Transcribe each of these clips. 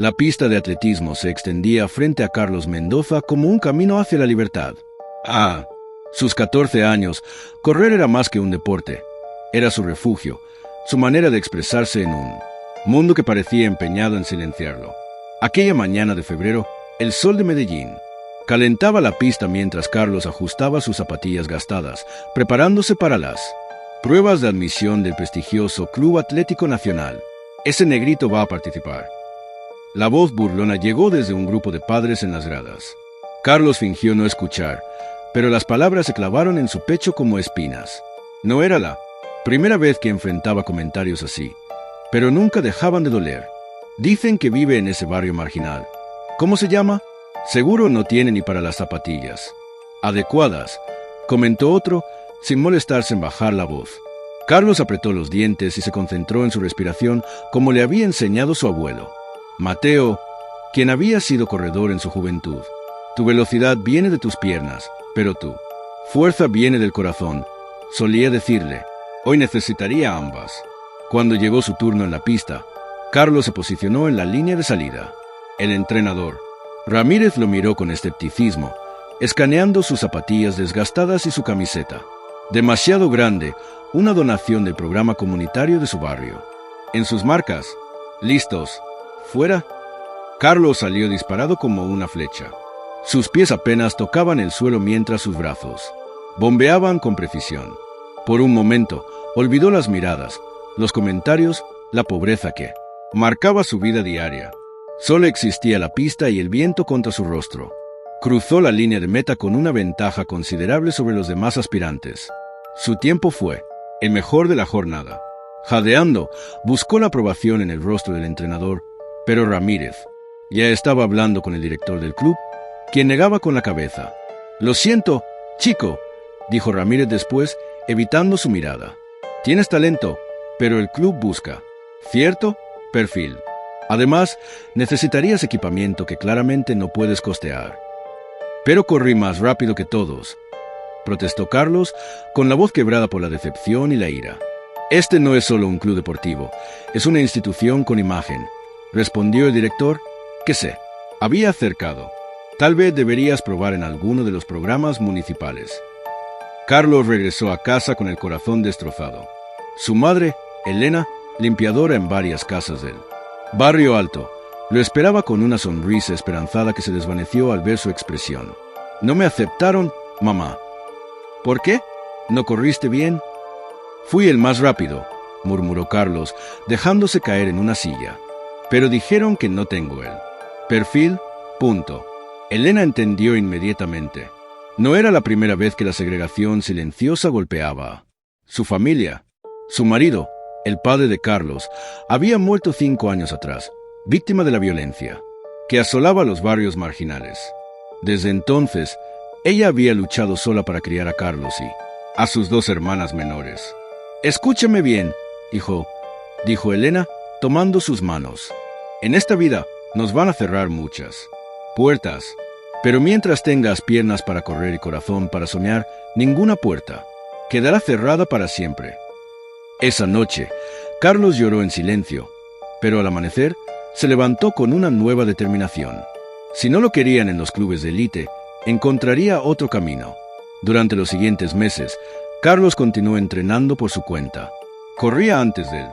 La pista de atletismo se extendía frente a Carlos Mendoza como un camino hacia la libertad. A sus 14 años, correr era más que un deporte. Era su refugio, su manera de expresarse en un mundo que parecía empeñado en silenciarlo. Aquella mañana de febrero, el sol de Medellín calentaba la pista mientras Carlos ajustaba sus zapatillas gastadas, preparándose para las pruebas de admisión del prestigioso Club Atlético Nacional. Ese negrito va a participar. La voz burlona llegó desde un grupo de padres en las gradas. Carlos fingió no escuchar, pero las palabras se clavaron en su pecho como espinas. No era la primera vez que enfrentaba comentarios así, pero nunca dejaban de doler. Dicen que vive en ese barrio marginal. ¿Cómo se llama? Seguro no tiene ni para las zapatillas adecuadas, comentó otro, sin molestarse en bajar la voz. Carlos apretó los dientes y se concentró en su respiración como le había enseñado su abuelo Mateo, quien había sido corredor en su juventud. Tu velocidad viene de tus piernas, pero tu fuerza viene del corazón, solía decirle. Hoy necesitaría ambas. Cuando llegó su turno en la pista, Carlos se posicionó en la línea de salida. El entrenador Ramírez lo miró con escepticismo, escaneando sus zapatillas desgastadas y su camiseta. Demasiado grande, una donación del programa comunitario de su barrio. En sus marcas, listos, fuera. Carlos salió disparado como una flecha. Sus pies apenas tocaban el suelo mientras sus brazos bombeaban con precisión. Por un momento, olvidó las miradas, los comentarios, la pobreza que marcaba su vida diaria. Solo existía la pista y el viento contra su rostro. Cruzó la línea de meta con una ventaja considerable sobre los demás aspirantes. Su tiempo fue el mejor de la jornada. Jadeando, buscó la aprobación en el rostro del entrenador, pero Ramírez ya estaba hablando con el director del club, quien negaba con la cabeza. Lo siento, chico, dijo Ramírez después, evitando su mirada. Tienes talento, pero el club busca cierto perfil. Además, necesitarías equipamiento que claramente no puedes costear. Pero corrí más rápido que todos, protestó Carlos, con la voz quebrada por la decepción y la ira. Este no es solo un club deportivo, es una institución con imagen, respondió el director, que se había acercado. Tal vez deberías probar en alguno de los programas municipales. Carlos regresó a casa con el corazón destrozado. Su madre, Elena, limpiadora en varias casas del Barrio Alto, lo esperaba con una sonrisa esperanzada que se desvaneció al ver su expresión. No me aceptaron, mamá. ¿Por qué? ¿No corriste bien? Fui el más rápido, murmuró Carlos, dejándose caer en una silla. Pero dijeron que no tengo el perfil, punto. Elena entendió inmediatamente. No era la primera vez que la segregación silenciosa golpeaba a su familia. Su marido, el padre de Carlos, había muerto 5 años atrás, víctima de la violencia que asolaba los barrios marginales. Desde entonces, ella había luchado sola para criar a Carlos y a sus 2 hermanas menores. Escúchame bien, hijo, dijo Elena, tomando sus manos. En esta vida nos van a cerrar muchas puertas, pero mientras tengas piernas para correr y corazón para soñar, ninguna puerta quedará cerrada para siempre. Esa noche, Carlos lloró en silencio, pero al amanecer se levantó con una nueva determinación. Si no lo querían en los clubes de élite, encontraría otro camino. Durante los siguientes meses, Carlos continuó entrenando por su cuenta. Corría antes del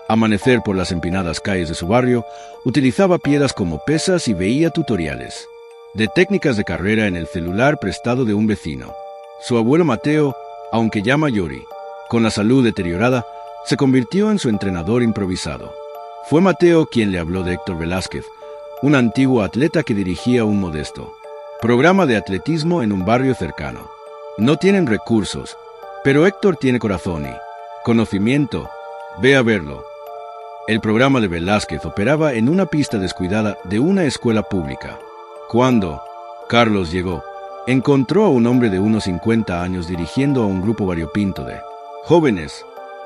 amanecer por las empinadas calles de su barrio, utilizaba piedras como pesas y veía tutoriales de técnicas de carrera en el celular prestado de un vecino. Su abuelo Mateo, aunque ya mayor y con la salud deteriorada, se convirtió en su entrenador improvisado. Fue Mateo quien le habló de Héctor Velázquez, un antiguo atleta que dirigía un modesto programa de atletismo en un barrio cercano. No tienen recursos, pero Héctor tiene corazón y conocimiento. Ve a verlo. El programa de Velázquez operaba en una pista descuidada de una escuela pública. Cuando Carlos llegó, encontró a un hombre de unos 50 años dirigiendo a un grupo variopinto de jóvenes.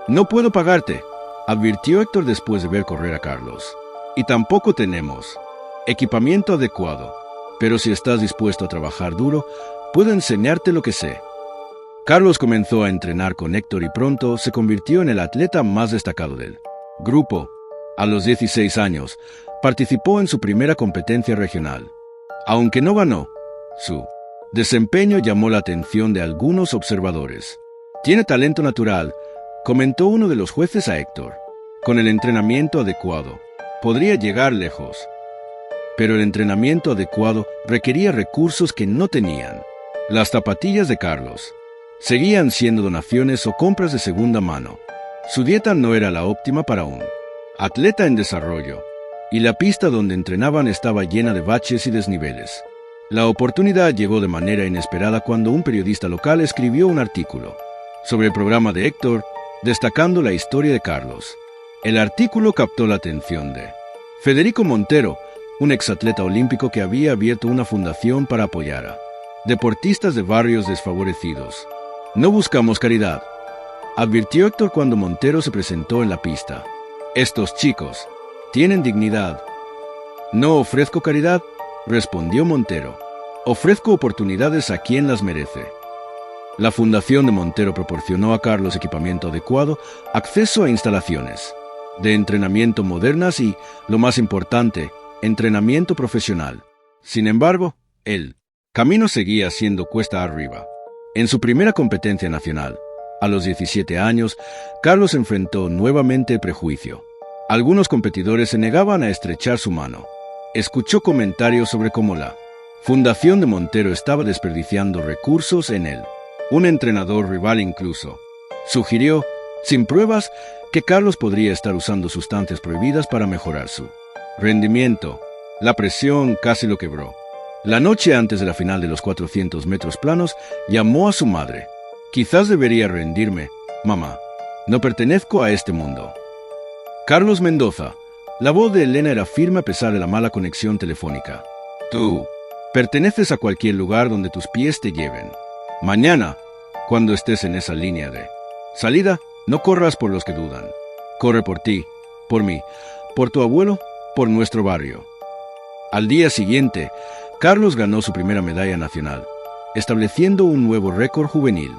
No puedo pagarte, advirtió Héctor después de ver correr a Carlos. Y tampoco tenemos equipamiento adecuado, pero si estás dispuesto a trabajar duro, puedo enseñarte lo que sé. Carlos comenzó a entrenar con Héctor y pronto se convirtió en el atleta más destacado del grupo. A los 16 años, participó en su primera competencia regional. Aunque no ganó, su desempeño llamó la atención de algunos observadores. «Tiene talento natural», comentó uno de los jueces a Héctor. «Con el entrenamiento adecuado, podría llegar lejos». Pero el entrenamiento adecuado requería recursos que no tenían. Las zapatillas de Carlos seguían siendo donaciones o compras de segunda mano. Su dieta no era la óptima para un atleta en desarrollo, y la pista donde entrenaban estaba llena de baches y desniveles. La oportunidad llegó de manera inesperada cuando un periodista local escribió un artículo sobre el programa de Héctor, destacando la historia de Carlos. El artículo captó la atención de Federico Montero, un exatleta olímpico que había abierto una fundación para apoyar a deportistas de barrios desfavorecidos. «No buscamos caridad», advirtió Héctor cuando Montero se presentó en la pista. «Estos chicos tienen dignidad». «No ofrezco caridad», respondió Montero. «Ofrezco oportunidades a quien las merece». La fundación de Montero proporcionó a Carlos equipamiento adecuado, acceso a instalaciones de entrenamiento modernas y, lo más importante, entrenamiento profesional. Sin embargo, el camino seguía siendo cuesta arriba. En su primera competencia nacional, a los 17 años, Carlos enfrentó nuevamente el prejuicio. Algunos competidores se negaban a estrechar su mano. Escuchó comentarios sobre cómo la fundación de Montero estaba desperdiciando recursos en él. Un entrenador rival incluso sugirió, sin pruebas, que Carlos podría estar usando sustancias prohibidas para mejorar su rendimiento. La presión casi lo quebró. La noche antes de la final de los 400 metros planos, llamó a su madre. «Quizás debería rendirme, mamá. No pertenezco a este mundo». Carlos Mendoza. La voz de Elena era firme a pesar de la mala conexión telefónica. «Tú perteneces a cualquier lugar donde tus pies te lleven. Mañana, cuando estés en esa línea de salida, no corras por los que dudan. Corre por ti, por mí, por tu abuelo, por nuestro barrio». Al día siguiente, Carlos ganó su primera medalla nacional, estableciendo un nuevo récord juvenil.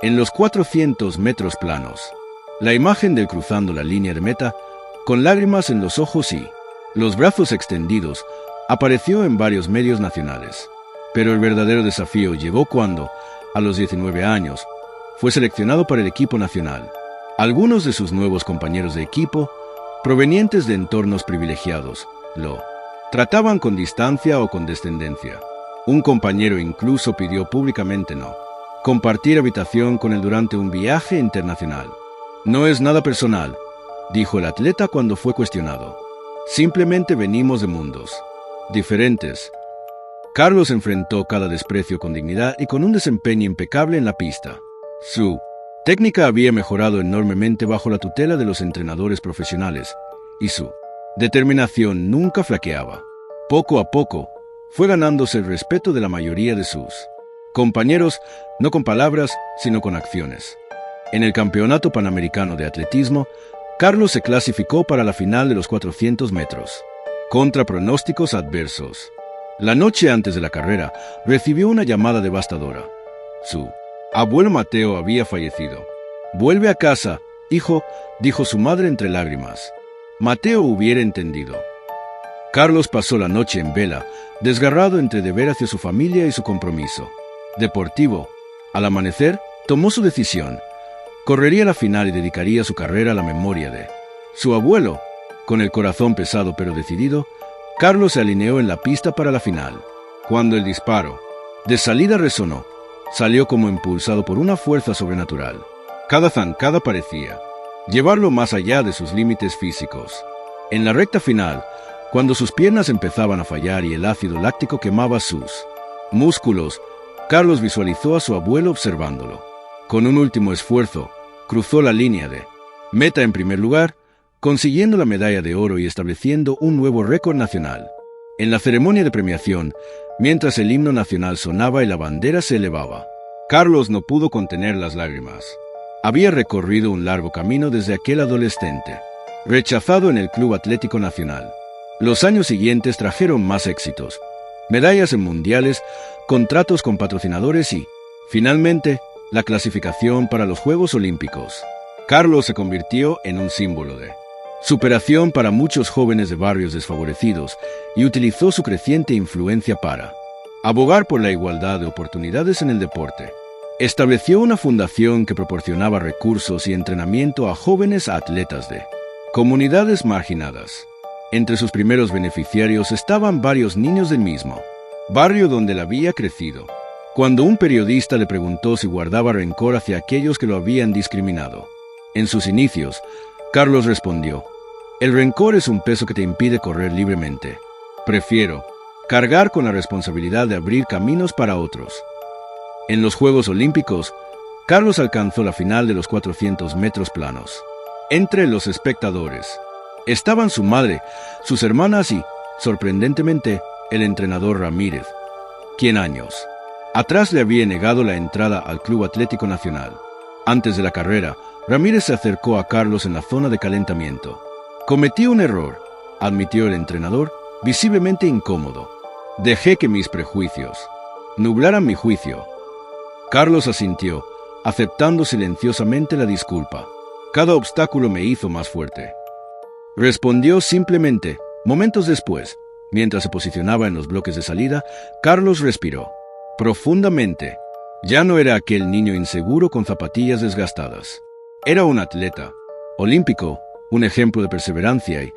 En los 400 metros planos, la imagen del cruzando la línea de meta, con lágrimas en los ojos y los brazos extendidos, apareció en varios medios nacionales. Pero el verdadero desafío llegó cuando, a los 19 años, fue seleccionado para el equipo nacional. Algunos de sus nuevos compañeros de equipo, provenientes de entornos privilegiados, lo trataban con distancia o condescendencia. Un compañero incluso pidió públicamente no compartir habitación con él durante un viaje internacional. «No es nada personal», dijo el atleta cuando fue cuestionado. «Simplemente venimos de mundos diferentes». Carlos enfrentó cada desprecio con dignidad y con un desempeño impecable en la pista. Su técnica había mejorado enormemente bajo la tutela de los entrenadores profesionales, y su determinación nunca flaqueaba. Poco a poco, fue ganándose el respeto de la mayoría de sus compañeros, no con palabras, sino con acciones. En el Campeonato Panamericano de Atletismo, Carlos se clasificó para la final de los 400 metros, contra pronósticos adversos. La noche antes de la carrera, recibió una llamada devastadora. Su abuelo Mateo había fallecido. «Vuelve a casa, hijo», dijo su madre entre lágrimas. Mateo hubiera entendido. Carlos pasó la noche en vela, desgarrado entre deber hacia su familia y su compromiso deportivo. Al amanecer, tomó su decisión. Correría la final y dedicaría su carrera a la memoria de su abuelo. Con el corazón pesado pero decidido, Carlos se alineó en la pista para la final. Cuando el disparo de salida resonó, salió como impulsado por una fuerza sobrenatural. Cada zancada parecía llevarlo más allá de sus límites físicos. En la recta final, cuando sus piernas empezaban a fallar y el ácido láctico quemaba sus músculos, Carlos visualizó a su abuelo observándolo. Con un último esfuerzo, cruzó la línea de meta en primer lugar, consiguiendo la medalla de oro y estableciendo un nuevo récord nacional. En la ceremonia de premiación, mientras el himno nacional sonaba y la bandera se elevaba, Carlos no pudo contener las lágrimas. Había recorrido un largo camino desde aquel adolescente, rechazado en el Club Atlético Nacional. Los años siguientes trajeron más éxitos, medallas en mundiales, contratos con patrocinadores y, finalmente, la clasificación para los Juegos Olímpicos. Carlos se convirtió en un símbolo de superación para muchos jóvenes de barrios desfavorecidos y utilizó su creciente influencia para abogar por la igualdad de oportunidades en el deporte. Estableció una fundación que proporcionaba recursos y entrenamiento a jóvenes atletas de comunidades marginadas. Entre sus primeros beneficiarios estaban varios niños del mismo barrio donde él había crecido. Cuando un periodista le preguntó si guardaba rencor hacia aquellos que lo habían discriminado, en sus inicios, Carlos respondió: «El rencor es un peso que te impide correr libremente. Prefiero cargar con la responsabilidad de abrir caminos para otros». En los Juegos Olímpicos, Carlos alcanzó la final de los 400 metros planos. Entre los espectadores estaban su madre, sus hermanas y, sorprendentemente, el entrenador Ramírez, quien años atrás le había negado la entrada al Club Atlético Nacional. Antes de la carrera, Ramírez se acercó a Carlos en la zona de calentamiento. «Cometí un error», admitió el entrenador, visiblemente incómodo. «Dejé que mis prejuicios nublaran mi juicio». Carlos asintió, aceptando silenciosamente la disculpa. «Cada obstáculo me hizo más fuerte», respondió simplemente. Momentos después, mientras se posicionaba en los bloques de salida, Carlos respiró profundamente. Ya no era aquel niño inseguro con zapatillas desgastadas. Era un atleta olímpico, un ejemplo de perseverancia y,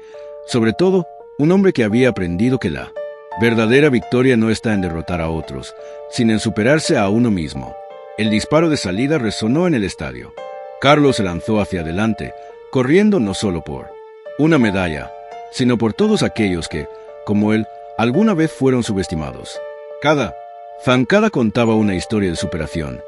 sobre todo, un hombre que había aprendido que la verdadera victoria no está en derrotar a otros, sino en superarse a uno mismo. El disparo de salida resonó en el estadio. Carlos se lanzó hacia adelante, corriendo no solo por una medalla, sino por todos aquellos que, como él, alguna vez fueron subestimados. Cada zancada contaba una historia de superación.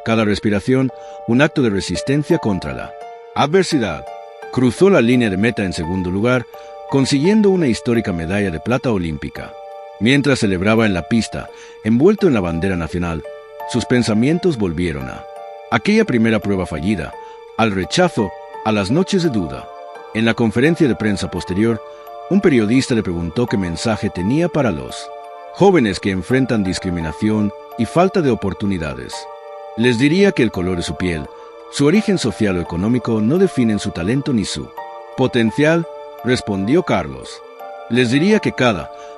Cada respiración, un acto de resistencia contra la adversidad. Cruzó la línea de meta en segundo lugar, consiguiendo una histórica medalla de plata olímpica. Mientras celebraba en la pista, envuelto en la bandera nacional, sus pensamientos volvieron a aquella primera prueba fallida, al rechazo, a las noches de duda. En la conferencia de prensa posterior, un periodista le preguntó qué mensaje tenía para los jóvenes que enfrentan discriminación y falta de oportunidades. Les diría que el color de su piel, su origen social o económico no definen su talento ni su potencial, respondió Carlos. Les diría que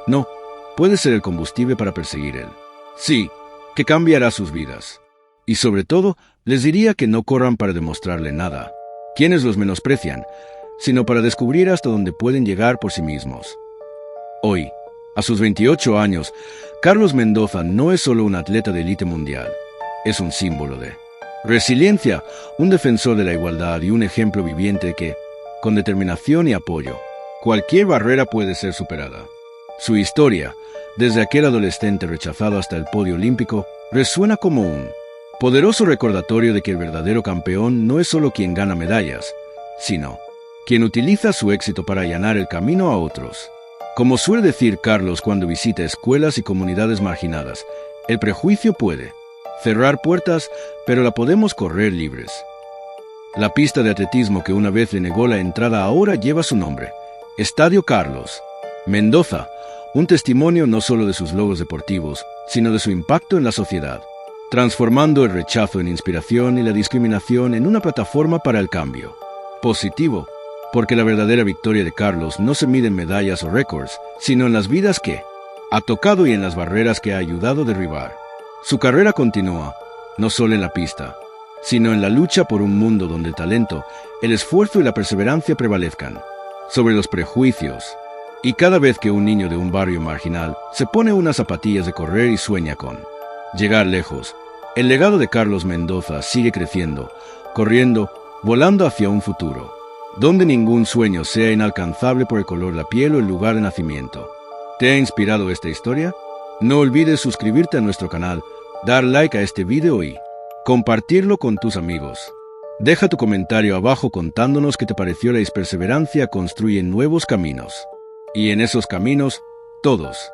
no puede ser el combustible para perseguir él. Sí, que cambiará sus vidas. Y sobre todo, les diría que no corran para demostrarle nada, quienes los menosprecian, sino para descubrir hasta dónde pueden llegar por sí mismos. Hoy, a sus 28 años, Carlos Mendoza no es solo un atleta de élite mundial, es un símbolo de resiliencia, un defensor de la igualdad y un ejemplo viviente que, con determinación y apoyo, cualquier barrera puede ser superada. Su historia, desde aquel adolescente rechazado hasta el podio olímpico, resuena como un poderoso recordatorio de que el verdadero campeón no es solo quien gana medallas, sino quien utiliza su éxito para allanar el camino a otros. Como suele decir Carlos cuando visita escuelas y comunidades marginadas, el prejuicio puede cerrar puertas, pero la podemos correr libres. La pista de atletismo que una vez le negó la entrada ahora lleva su nombre, Estadio Carlos Mendoza, un testimonio no solo de sus logros deportivos, sino de su impacto en la sociedad, transformando el rechazo en inspiración y la discriminación en una plataforma para el cambio positivo, porque la verdadera victoria de Carlos no se mide en medallas o récords, sino en las vidas que ha tocado y en las barreras que ha ayudado a derribar. Su carrera continúa, no solo en la pista, sino en la lucha por un mundo donde el talento, el esfuerzo y la perseverancia prevalezcan sobre los prejuicios. Y cada vez que un niño de un barrio marginal se pone unas zapatillas de correr y sueña con llegar lejos, el legado de Carlos Mendoza sigue creciendo, corriendo, volando hacia un futuro donde ningún sueño sea inalcanzable por el color de la piel o el lugar de nacimiento. ¿Te ha inspirado esta historia? No olvides suscribirte a nuestro canal, dar like a este video y compartirlo con tus amigos. Deja tu comentario abajo contándonos qué te pareció la perseverancia construye nuevos caminos. Y en esos caminos, todos